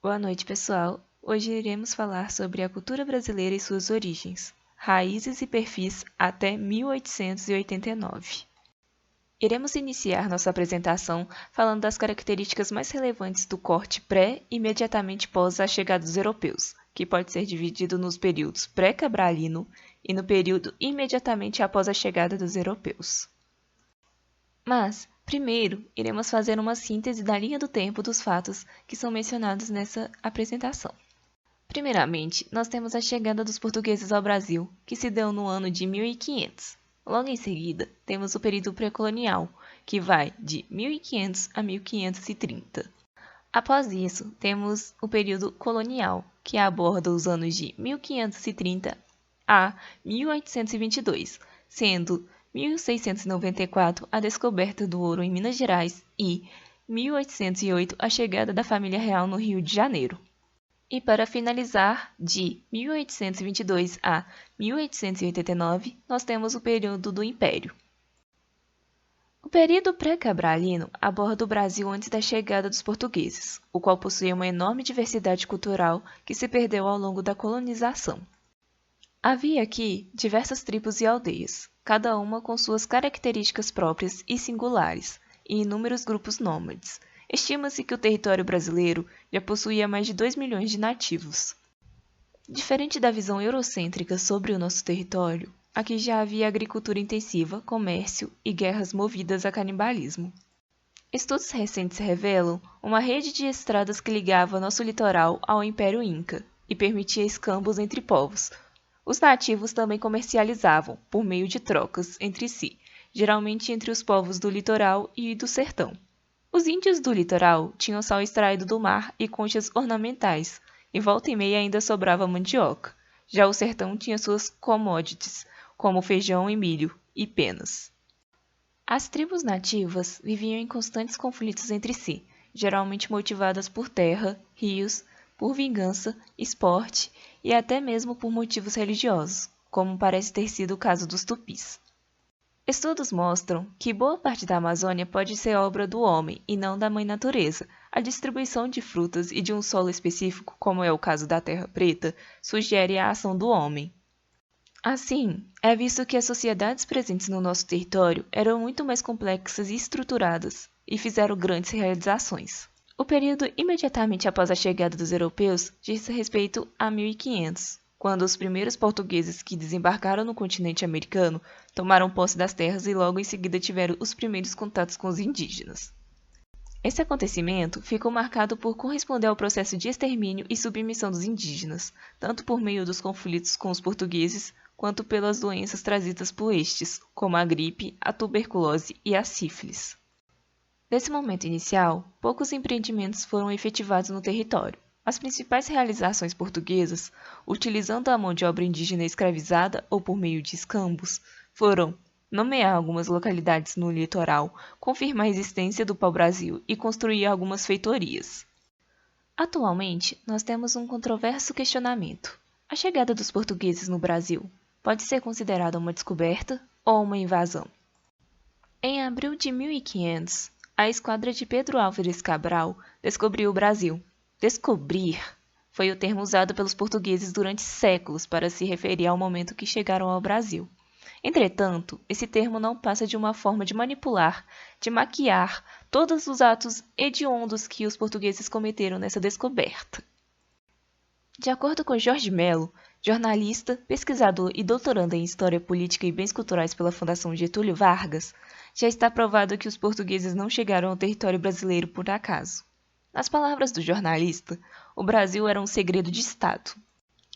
Boa noite, pessoal. Hoje iremos falar sobre a cultura brasileira e suas origens, raízes e perfis até 1889. Iremos iniciar nossa apresentação falando das características mais relevantes do corte pré e imediatamente pós a chegada dos europeus, que pode ser dividido nos períodos pré-cabralino e no período imediatamente após a chegada dos europeus. Mas, primeiro, iremos fazer uma síntese da linha do tempo dos fatos que são mencionados nessa apresentação. Primeiramente, nós temos a chegada dos portugueses ao Brasil, que se deu no ano de 1500. Logo em seguida, temos o período pré-colonial, que vai de 1500 a 1530. Após isso, temos o período colonial, que aborda os anos de 1530 a 1822, sendo 1694 a descoberta do ouro em Minas Gerais e 1808 a chegada da família real no Rio de Janeiro. E para finalizar, de 1822 a 1889, nós temos o período do Império. O período pré-cabralino aborda o Brasil antes da chegada dos portugueses, o qual possuía uma enorme diversidade cultural que se perdeu ao longo da colonização. Havia aqui diversas tribos e aldeias, cada uma com suas características próprias e singulares, e inúmeros grupos nômades. Estima-se que o território brasileiro já possuía mais de 2 milhões de nativos. Diferente da visão eurocêntrica sobre o nosso território, aqui já havia agricultura intensiva, comércio e guerras movidas a canibalismo. Estudos recentes revelam uma rede de estradas que ligava nosso litoral ao Império Inca e permitia escambos entre povos. Os nativos também comercializavam, por meio de trocas entre si, geralmente entre os povos do litoral e do sertão. Os índios do litoral tinham sal extraído do mar e conchas ornamentais, e volta e meia ainda sobrava mandioca. Já o sertão tinha suas commodities, como feijão e milho, e penas. As tribos nativas viviam em constantes conflitos entre si, geralmente motivadas por terra, rios, por vingança, esporte e até mesmo por motivos religiosos, como parece ter sido o caso dos tupis. Estudos mostram que boa parte da Amazônia pode ser obra do homem e não da mãe natureza. A distribuição de frutas e de um solo específico, como é o caso da Terra Preta, sugere a ação do homem. Assim, é visto que as sociedades presentes no nosso território eram muito mais complexas e estruturadas, e fizeram grandes realizações. O período imediatamente após a chegada dos europeus diz respeito a 1500, quando os primeiros portugueses que desembarcaram no continente americano tomaram posse das terras e logo em seguida tiveram os primeiros contatos com os indígenas. Esse acontecimento ficou marcado por corresponder ao processo de extermínio e submissão dos indígenas, tanto por meio dos conflitos com os portugueses, quanto pelas doenças trazidas por estes, como a gripe, a tuberculose e a sífilis. Nesse momento inicial, poucos empreendimentos foram efetivados no território. As principais realizações portuguesas, utilizando a mão de obra indígena escravizada ou por meio de escambos, foram nomear algumas localidades no litoral, confirmar a existência do pau-brasil e construir algumas feitorias. Atualmente, nós temos um controverso questionamento. A chegada dos portugueses no Brasil pode ser considerada uma descoberta ou uma invasão? Em abril de 1500, a esquadra de Pedro Álvares Cabral descobriu o Brasil. Descobrir foi o termo usado pelos portugueses durante séculos para se referir ao momento que chegaram ao Brasil. Entretanto, esse termo não passa de uma forma de manipular, de maquiar todos os atos hediondos que os portugueses cometeram nessa descoberta. De acordo com Jorge Melo, jornalista, pesquisador e doutorando em História Política e Bens Culturais pela Fundação Getúlio Vargas, já está provado que os portugueses não chegaram ao território brasileiro por acaso. Nas palavras do jornalista, o Brasil era um segredo de Estado.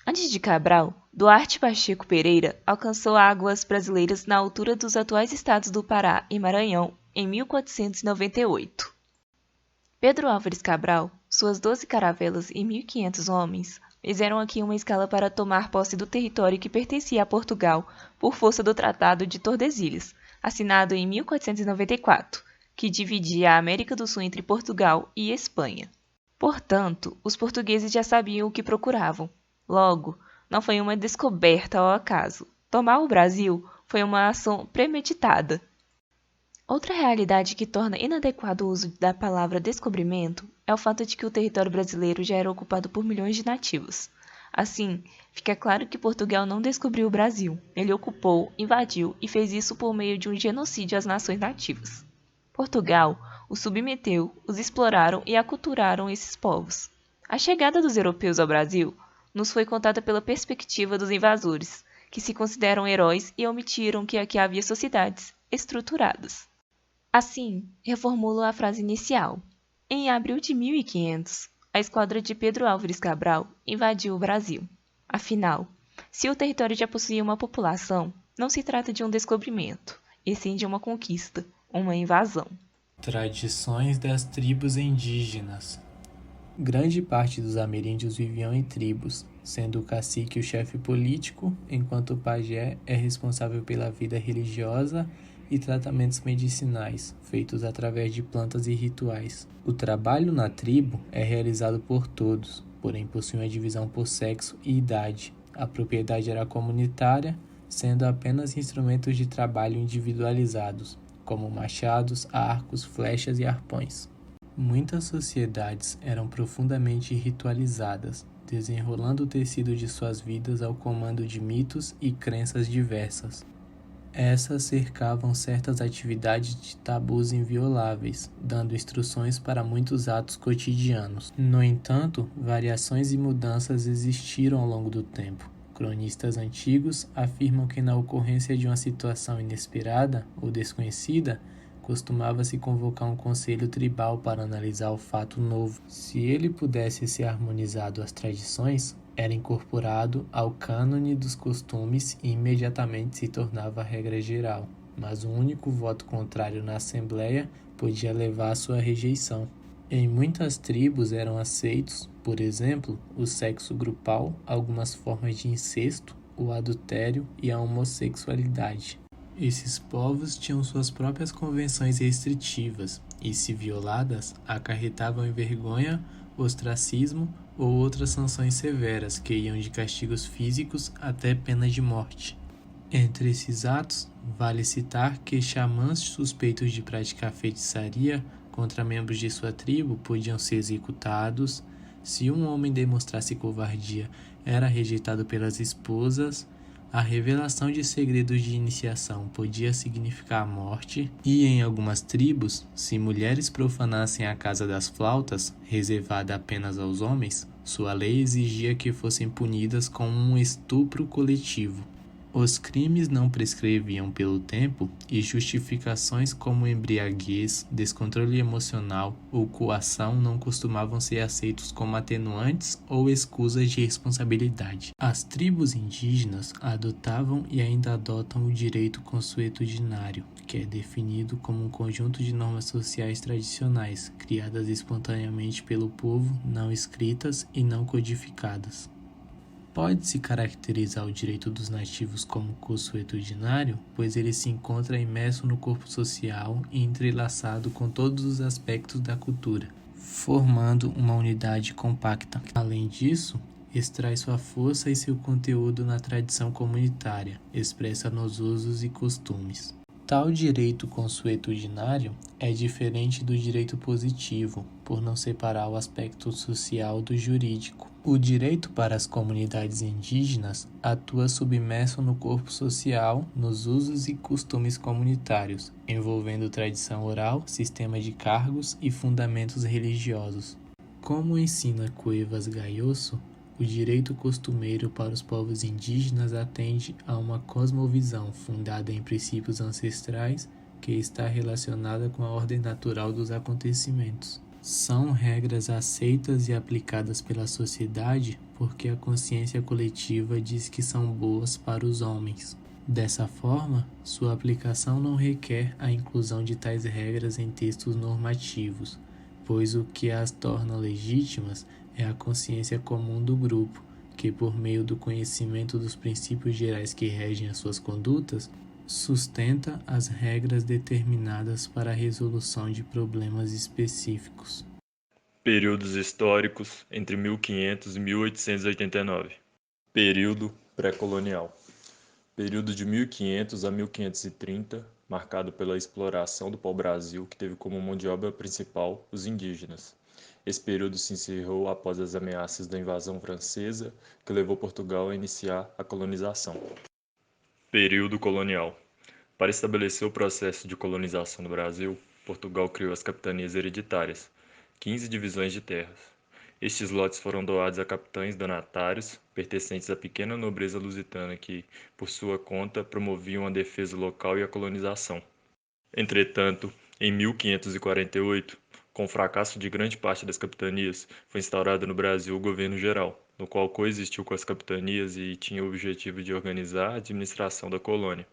Antes de Cabral, Duarte Pacheco Pereira alcançou águas brasileiras na altura dos atuais estados do Pará e Maranhão em 1498. Pedro Álvares Cabral, suas 12 caravelas e 1.500 homens fizeram aqui uma escala para tomar posse do território que pertencia a Portugal por força do Tratado de Tordesilhas, assinado em 1494, que dividia a América do Sul entre Portugal e Espanha. Portanto, os portugueses já sabiam o que procuravam. Logo, não foi uma descoberta ao acaso. Tomar o Brasil foi uma ação premeditada. Outra realidade que torna inadequado o uso da palavra descobrimento é o fato de que o território brasileiro já era ocupado por milhões de nativos. Assim, fica claro que Portugal não descobriu o Brasil, ele ocupou, invadiu e fez isso por meio de um genocídio às nações nativas. Portugal os submeteu, os exploraram e aculturaram esses povos. A chegada dos europeus ao Brasil nos foi contada pela perspectiva dos invasores, que se consideram heróis e omitiram que aqui havia sociedades estruturadas. Assim, reformulo a frase inicial. Em abril de 1500, a esquadra de Pedro Álvares Cabral invadiu o Brasil. Afinal, se o território já possuía uma população, não se trata de um descobrimento, e sim de uma conquista, uma invasão. Tradições das tribos indígenas. Grande parte dos ameríndios viviam em tribos, sendo o cacique o chefe político, enquanto o pajé é responsável pela vida religiosa e tratamentos medicinais, feitos através de plantas e rituais. O trabalho na tribo é realizado por todos, porém possui uma divisão por sexo e idade. A propriedade era comunitária, sendo apenas instrumentos de trabalho individualizados, como machados, arcos, flechas e arpões. Muitas sociedades eram profundamente ritualizadas, desenrolando o tecido de suas vidas ao comando de mitos e crenças diversas. Essas cercavam certas atividades de tabus invioláveis, dando instruções para muitos atos cotidianos. No entanto, variações e mudanças existiram ao longo do tempo. Cronistas antigos afirmam que na ocorrência de uma situação inesperada ou desconhecida, costumava-se convocar um conselho tribal para analisar o fato novo. Se ele pudesse ser harmonizado às tradições, era incorporado ao cânone dos costumes e imediatamente se tornava a regra geral, mas o único voto contrário na Assembleia podia levar à sua rejeição. Em muitas tribos eram aceitos, por exemplo, o sexo grupal, algumas formas de incesto, o adultério e a homossexualidade. Esses povos tinham suas próprias convenções restritivas e, se violadas, acarretavam em vergonha, ostracismo ou outras sanções severas que iam de castigos físicos até pena de morte. Entre esses atos, vale citar que xamãs suspeitos de praticar feitiçaria contra membros de sua tribo podiam ser executados. Se um homem demonstrasse covardia, era rejeitado pelas esposas. A revelação de segredos de iniciação podia significar a morte, e em algumas tribos, se mulheres profanassem a casa das flautas, reservada apenas aos homens, sua lei exigia que fossem punidas com um estupro coletivo. Os crimes não prescreviam pelo tempo e justificações como embriaguez, descontrole emocional ou coação não costumavam ser aceitos como atenuantes ou escusas de responsabilidade. As tribos indígenas adotavam e ainda adotam o direito consuetudinário, que é definido como um conjunto de normas sociais tradicionais, criadas espontaneamente pelo povo, não escritas e não codificadas. Pode-se caracterizar o direito dos nativos como consuetudinário, pois ele se encontra imerso no corpo social e entrelaçado com todos os aspectos da cultura, formando uma unidade compacta. Além disso, extrai sua força e seu conteúdo na tradição comunitária, expressa nos usos e costumes. Tal direito consuetudinário é diferente do direito positivo, por não separar o aspecto social do jurídico. O direito para as comunidades indígenas atua submerso no corpo social, nos usos e costumes comunitários, envolvendo tradição oral, sistema de cargos e fundamentos religiosos. Como ensina Cuevas Gayoso, o direito costumeiro para os povos indígenas atende a uma cosmovisão fundada em princípios ancestrais que está relacionada com a ordem natural dos acontecimentos. São regras aceitas e aplicadas pela sociedade porque a consciência coletiva diz que são boas para os homens. Dessa forma, sua aplicação não requer a inclusão de tais regras em textos normativos, pois o que as torna legítimas é a consciência comum do grupo, que, por meio do conhecimento dos princípios gerais que regem as suas condutas, sustenta as regras determinadas para a resolução de problemas específicos. Períodos históricos entre 1500 e 1889. Período pré-colonial. Período de 1500 a 1530, marcado pela exploração do pau-brasil, que teve como mão de obra principal os indígenas. Esse período se encerrou após as ameaças da invasão francesa, que levou Portugal a iniciar a colonização. Período colonial. Para estabelecer o processo de colonização do Brasil, Portugal criou as capitanias hereditárias, 15 divisões de terras. Estes lotes foram doados a capitães donatários, pertencentes à pequena nobreza lusitana que, por sua conta, promoviam a defesa local e a colonização. Entretanto, em 1548, com o fracasso de grande parte das capitanias, foi instaurado no Brasil o governo geral, no qual coexistiu com as capitanias e tinha o objetivo de organizar a administração da colônia.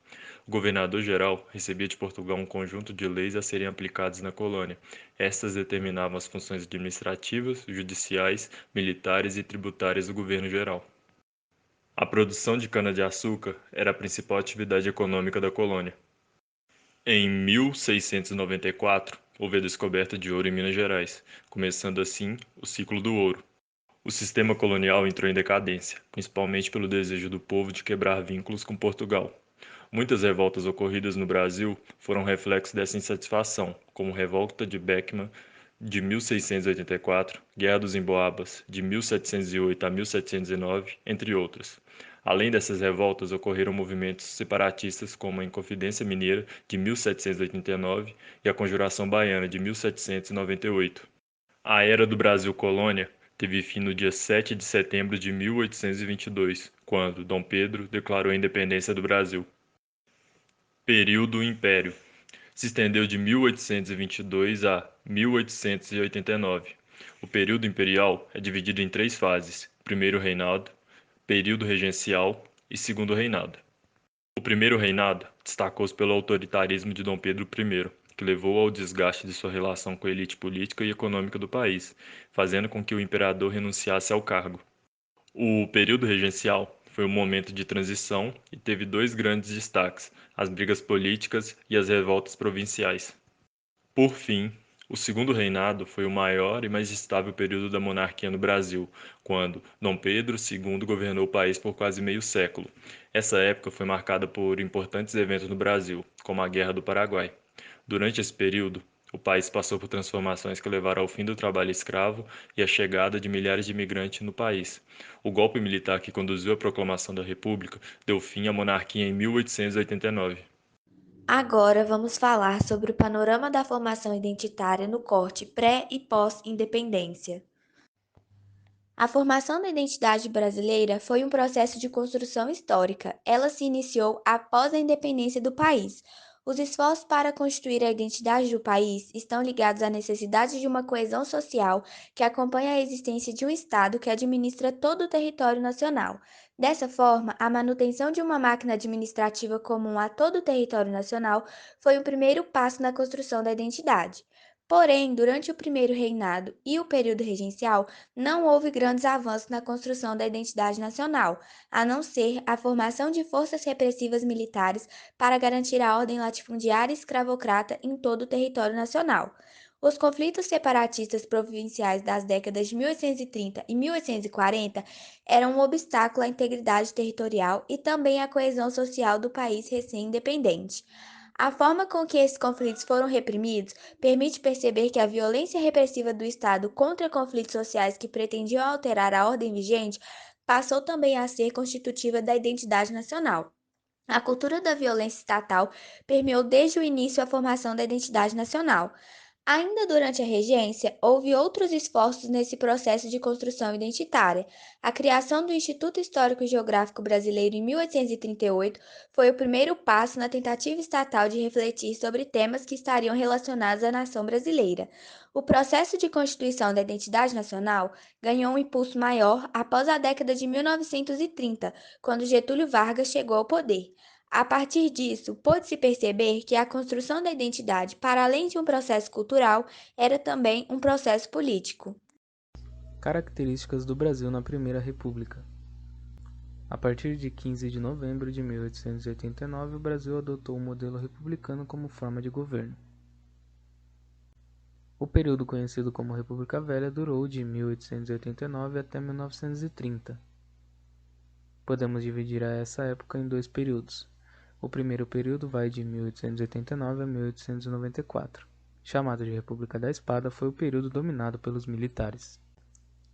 O governador-geral recebia de Portugal um conjunto de leis a serem aplicadas na colônia. Estas determinavam as funções administrativas, judiciais, militares e tributárias do governo geral. A produção de cana-de-açúcar era a principal atividade econômica da colônia. Em 1694, houve a descoberta de ouro em Minas Gerais, começando assim o ciclo do ouro. O sistema colonial entrou em decadência, principalmente pelo desejo do povo de quebrar vínculos com Portugal. Muitas revoltas ocorridas no Brasil foram reflexo dessa insatisfação, como a Revolta de Beckman de 1684, Guerra dos Emboabas de 1708 a 1709, entre outras. Além dessas revoltas, ocorreram movimentos separatistas como a Inconfidência Mineira de 1789 e a Conjuração Baiana de 1798. A Era do Brasil Colônia teve fim no dia 7 de setembro de 1822, quando Dom Pedro declarou a independência do Brasil. Período Império. Se estendeu de 1822 a 1889. O período imperial é dividido em 3 fases: primeiro reinado, período regencial e segundo reinado. O primeiro reinado destacou-se pelo autoritarismo de Dom Pedro I, que levou ao desgaste de sua relação com a elite política e econômica do país, fazendo com que o imperador renunciasse ao cargo. O período regencial foi um momento de transição e teve 2 grandes destaques: as brigas políticas e as revoltas provinciais. Por fim, o segundo reinado foi o maior e mais estável período da monarquia no Brasil, quando Dom Pedro II governou o país por quase meio século. Essa época foi marcada por importantes eventos no Brasil, como a Guerra do Paraguai. Durante esse período, o país passou por transformações que levaram ao fim do trabalho escravo e à chegada de milhares de imigrantes no país. O golpe militar que conduziu à proclamação da República deu fim à monarquia em 1889. Agora vamos falar sobre o panorama da formação identitária no corte pré e pós-independência. A formação da identidade brasileira foi um processo de construção histórica. Ela se iniciou após a independência do país. Os esforços para constituir a identidade do país estão ligados à necessidade de uma coesão social que acompanha a existência de um Estado que administra todo o território nacional. Dessa forma, a manutenção de uma máquina administrativa comum a todo o território nacional foi o primeiro passo na construção da identidade. Porém, durante o primeiro reinado e o período regencial, não houve grandes avanços na construção da identidade nacional, a não ser a formação de forças repressivas militares para garantir a ordem latifundiária e escravocrata em todo o território nacional. Os conflitos separatistas provinciais das décadas de 1830 e 1840 eram um obstáculo à integridade territorial e também à coesão social do país recém-independente. A forma com que esses conflitos foram reprimidos permite perceber que a violência repressiva do Estado contra conflitos sociais que pretendiam alterar a ordem vigente passou também a ser constitutiva da identidade nacional. A cultura da violência estatal permeou desde o início a formação da identidade nacional. Ainda durante a regência, houve outros esforços nesse processo de construção identitária. A criação do Instituto Histórico e Geográfico Brasileiro em 1838 foi o primeiro passo na tentativa estatal de refletir sobre temas que estariam relacionados à nação brasileira. O processo de constituição da identidade nacional ganhou um impulso maior após a década de 1930, quando Getúlio Vargas chegou ao poder. A partir disso, pôde-se perceber que a construção da identidade, para além de um processo cultural, era também um processo político. Características do Brasil na Primeira República. A partir de 15 de novembro de 1889, o Brasil adotou o modelo republicano como forma de governo. O período conhecido como República Velha durou de 1889 até 1930. Podemos dividir essa época em 2 períodos. O primeiro período vai de 1889 a 1894. Chamado de República da Espada, foi o período dominado pelos militares.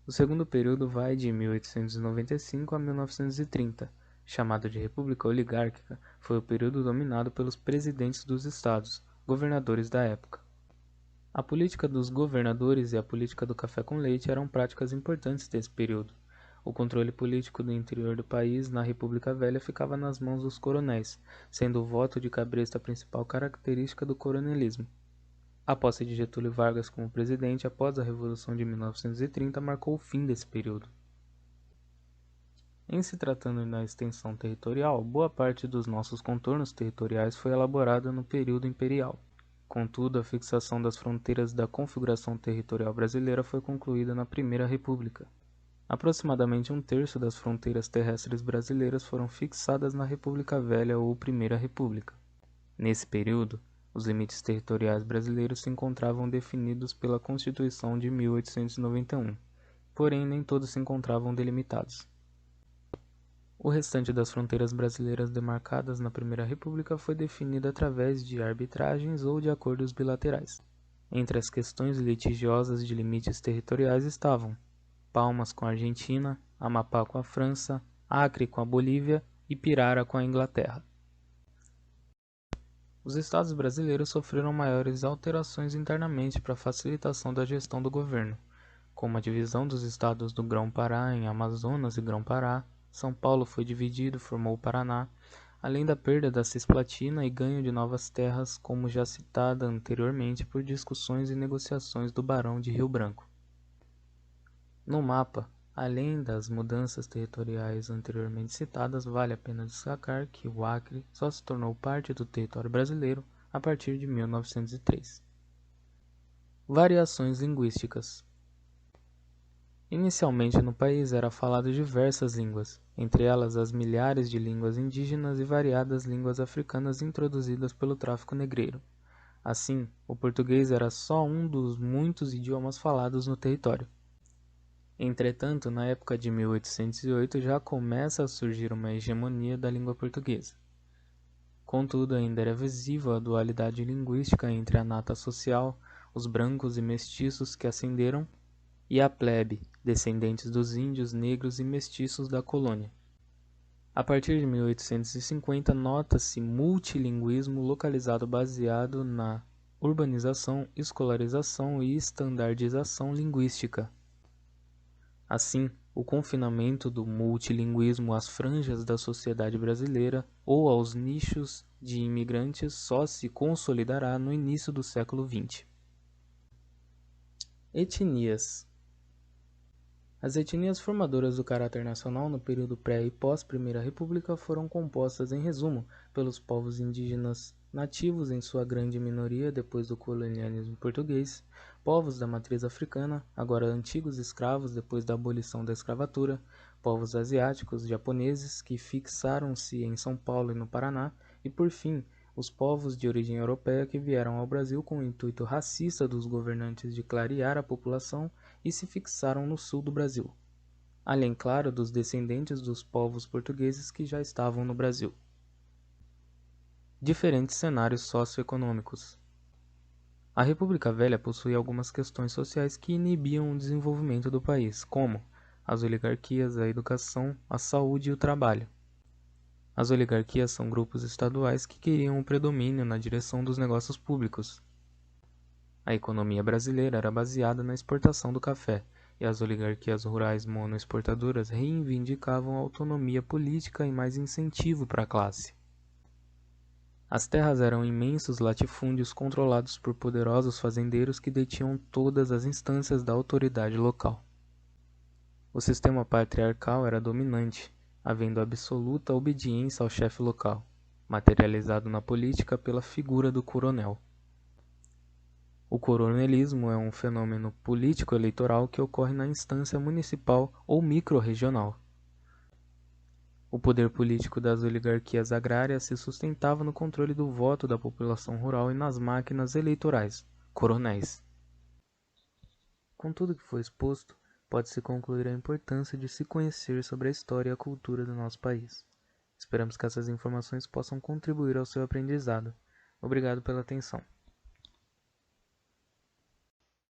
O segundo período vai de 1895 a 1930. Chamado de República Oligárquica, foi o período dominado pelos presidentes dos estados, governadores da época. A política dos governadores e a política do café com leite eram práticas importantes desse período. O controle político do interior do país, na República Velha, ficava nas mãos dos coronéis, sendo o voto de cabresto a principal característica do coronelismo. A posse de Getúlio Vargas como presidente após a Revolução de 1930 marcou o fim desse período. Em se tratando da extensão territorial, boa parte dos nossos contornos territoriais foi elaborada no período imperial. Contudo, a fixação das fronteiras da configuração territorial brasileira foi concluída na Primeira República. Aproximadamente um terço das fronteiras terrestres brasileiras foram fixadas na República Velha ou Primeira República. Nesse período, os limites territoriais brasileiros se encontravam definidos pela Constituição de 1891, porém nem todos se encontravam delimitados. O restante das fronteiras brasileiras demarcadas na Primeira República foi definido através de arbitragens ou de acordos bilaterais. Entre as questões litigiosas de limites territoriais estavam Palmas com a Argentina, Amapá com a França, Acre com a Bolívia e Pirara com a Inglaterra. Os estados brasileiros sofreram maiores alterações internamente para facilitação da gestão do governo, como a divisão dos estados do Grão-Pará em Amazonas e Grão-Pará. São Paulo foi dividido, formou o Paraná, além da perda da Cisplatina e ganho de novas terras, como já citada anteriormente por discussões e negociações do Barão de Rio Branco. No mapa, além das mudanças territoriais anteriormente citadas, vale a pena destacar que o Acre só se tornou parte do território brasileiro a partir de 1903. Variações linguísticas. Inicialmente no país era falado diversas línguas, entre elas as milhares de línguas indígenas e variadas línguas africanas introduzidas pelo tráfico negreiro. Assim, o português era só um dos muitos idiomas falados no território. Entretanto, na época de 1808 já começa a surgir uma hegemonia da língua portuguesa. Contudo, ainda era visível a dualidade linguística entre a nata social, os brancos e mestiços que ascenderam, e a plebe, descendentes dos índios, negros e mestiços da colônia. A partir de 1850, nota-se multilinguismo localizado baseado na urbanização, escolarização e estandardização linguística. Assim, o confinamento do multilinguismo às franjas da sociedade brasileira ou aos nichos de imigrantes só se consolidará no início do século XX. Etnias. As etnias formadoras do caráter nacional no período pré- e pós-Primeira República foram compostas, em resumo, pelos povos indígenas nativos em sua grande minoria depois do colonialismo português, povos da matriz africana, agora antigos escravos depois da abolição da escravatura, povos asiáticos, japoneses, que fixaram-se em São Paulo e no Paraná, e, por fim, os povos de origem europeia que vieram ao Brasil com o intuito racista dos governantes de clarear a população e se fixaram no sul do Brasil, além, claro, dos descendentes dos povos portugueses que já estavam no Brasil. Diferentes cenários socioeconômicos. A República Velha possuía algumas questões sociais que inibiam o desenvolvimento do país, como as oligarquias, a educação, a saúde e o trabalho. As oligarquias são grupos estaduais que queriam o predomínio na direção dos negócios públicos. A economia brasileira era baseada na exportação do café, e as oligarquias rurais monoexportadoras reivindicavam autonomia política e mais incentivo para a classe. As terras eram imensos latifúndios controlados por poderosos fazendeiros que detinham todas as instâncias da autoridade local. O sistema patriarcal era dominante, havendo absoluta obediência ao chefe local, materializado na política pela figura do coronel. O coronelismo é um fenômeno político-eleitoral que ocorre na instância municipal ou microrregional. O poder político das oligarquias agrárias se sustentava no controle do voto da população rural e nas máquinas eleitorais, coronéis. Com tudo que foi exposto, pode-se concluir a importância de se conhecer sobre a história e a cultura do nosso país. Esperamos que essas informações possam contribuir ao seu aprendizado. Obrigado pela atenção.